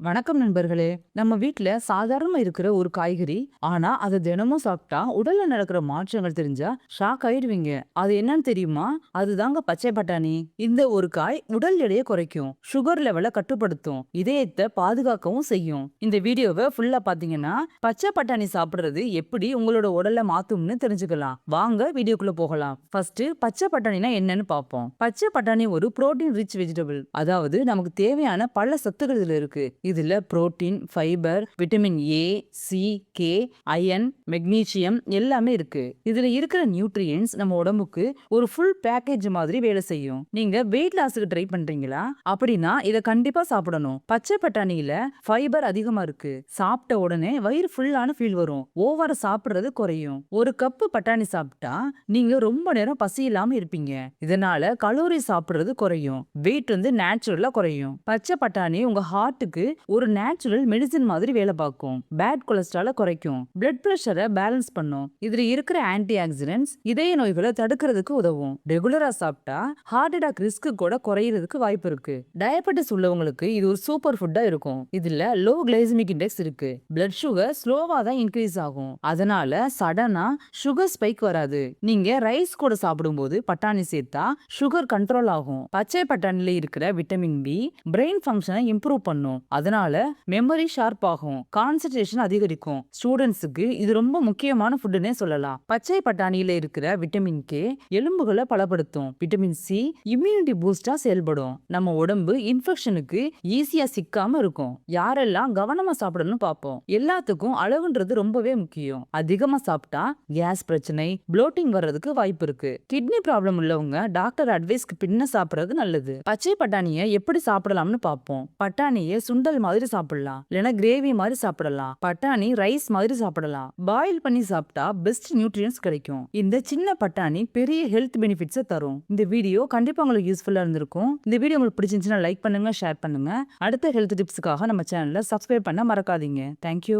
வணக்கம் நண்பர்களே. நம்ம வீட்ல சாதாரணமா இருக்கிற ஒரு காய்கறி, ஆனா அத தினமும் சாப்பிட்டா உடல்ல நடக்கிற மாற்றங்கள் தெரிஞ்சா ஷாக் ஆயிடுவீங்க. அது என்னன்னு தெரியுமா? அதுதாங்க பச்சை பட்டாணி. இந்த ஒரு காய் உடல் எடையை குறைக்கும், சுகர் லெவலை கட்டுப்படுத்தும், இதயத்தை பாதுகாக்கவும் செய்யும். இந்த வீடியோவை ஃபுல்லா பாத்தீங்கன்னா பச்சை பட்டாணி சாப்பிடுறது எப்படி உங்களோட உடலை மாத்தும்னு தெரிஞ்சுக்கலாம். வாங்க வீடியோக்குள்ள போகலாம். ஃபர்ஸ்ட் பச்சை பட்டாணினா என்னன்னு பார்ப்போம். பச்சை பட்டாணி ஒரு புரோட்டீன் ரிச் வெஜிடபிள், அதாவது நமக்கு தேவையான பல சத்துக்கள் இதுல இருக்கு. இதுல protein, fibre, vitamin A, C, K, iron, magnesium எல்லாமே இருக்கு. இதுல இருக்கிற நியூட்ரியன்ஸ் நம்ம உடம்புக்கு ஒரு ஃபுல் பேக்கேஜ் மாதிரி வேலை செய்யும். நீங்க வெயிட் லாஸுக்கு ட்ரை பண்றீங்களா? அப்படின்னா இத கண்டிப்பா சாப்பிடணும். பச்சை பட்டாணியில ஃபைபர் அதிகமா இருக்கு. சாப்பிட்ட உடனே வயிறு ஃபுல்லான ஃபீல் வரும். ஓவரா சாப்பிடுறது குறையும். ஒரு கப்பு பட்டாணி சாப்பிட்டா நீங்க ரொம்ப நேரம் பசி இல்லாம இருப்பீங்க. இதனால கலோரி சாப்பிடுறது குறையும். வெயிட் நேச்சுரலா குறையும். பச்சை பட்டாணி உங்க ஹார்ட்டுக்கு ஒரு நேச்சுரல் மெடிசின் மாதிரி வேலை பார்க்கும். பேட் கொலஸ்ட்ரால குறைக்கும். பிளட் பிரஷரை பேலன்ஸ் பண்ணும். இதுல இருக்கிற ஆன்டி ஆக்சிடென்ட்ஸ் இதய நோய்களை தடுக்கிறதுக்கு உதவும். ரெகுலரா சாப்பிட்டா ஹார்ட் அட்டாக் ரிஸ்க் கூட குறையிறதுக்கு வாய்ப்பு இருக்கு. டயபெட்டிஸ் உள்ளவங்களுக்கு இது ஒரு சூப்பர் ஃபுட்டா இருக்கும். இதுல லோ கிளைசமிக் இண்டெக்ஸ் இருக்கு. பிளட் சுகர் ஸ்லோவா தான் இன்க்ரீஸ் ஆகும். அதனால சடனா சுகர் ஸ்பைக் வராது. நீங்க ரைஸ் கூட சாப்பிடும்போது பட்டாணி சேர்த்தா சுகர் கண்ட்ரோல் ஆகும். பச்சை பட்டாணில இருக்கிற விட்டமின் பி பிரெயின் ஃபங்க்ஷனை இம்ப்ரூவ் பண்ணும். அதனால மெமரி ஷார்ப் ஆகும், கான்சென்ட்ரேஷன் அதிகரிக்கும். ஸ்டூடெண்ட்ஸுக்கு இது ரொம்ப முக்கியமான ஃபுட்னே சொல்லலாம். பச்சை பட்டாணியில இருக்கிற விட்டமின் கே எலும்புகளை பலப்படுத்தும். விட்டமின் சி இம்யூனிட்டி பூஸ்டா செயல்படும். நம்ம உடம்பு இன்ஃபெக்ஷனுக்கு ஈஸியா சிக்காம இருக்கும். யாரெல்லாம் கவனமா சாப்பிடணும்னு பார்ப்போம். எல்லாத்துக்கும் அளவுன்றது ரொம்பவே முக்கியம். அதிகமா சாப்பிட்டா கேஸ் பிரச்சனை, ப்ளோட்டிங் வர்றதுக்கு வாய்ப்பு இருக்கு. கிட்னி ப்ராப்ளம் உள்ளவங்க டாக்டர் அட்வைஸ்க்கு பின்ன சாப்பிடுறது நல்லது. பச்சை பட்டாணியை எப்படி சாப்பிடலாம்னு பார்ப்போம். பட்டாணியை சுண்டல் மாதிரி சாப்பிடலாம், இல்லைன்னா கிரேவி மாதிரி சாப்பிடலாம். பட்டாணி ரைஸ் மாதிரி சாப்பிடலாம். பாயில் பண்ணி சாப்பிட்டா பெஸ்ட் நியூட்ரியன்ஸ் கிடைக்கும். இந்த சின்ன பட்டாணி பெரிய ஹெல்த் பெனிஃபிட்ஸை தரும். இந்த வீடியோ கண்டிப்பா உங்களுக்கு யூஸ்ஃபுல்லா இருந்திருக்கும். இந்த வீடியோ உங்களுக்கு பிடிச்சிருந்துச்சுன்னா லைக் பண்ணுங்க, ஷேர் பண்ணுங்க. அடுத்த ஹெல்த் டிப்ஸுக்காக நம்ம சேனலை சப்ஸ்கிரைப் பண்ண மறக்காதீங்க. தேங்க்யூ.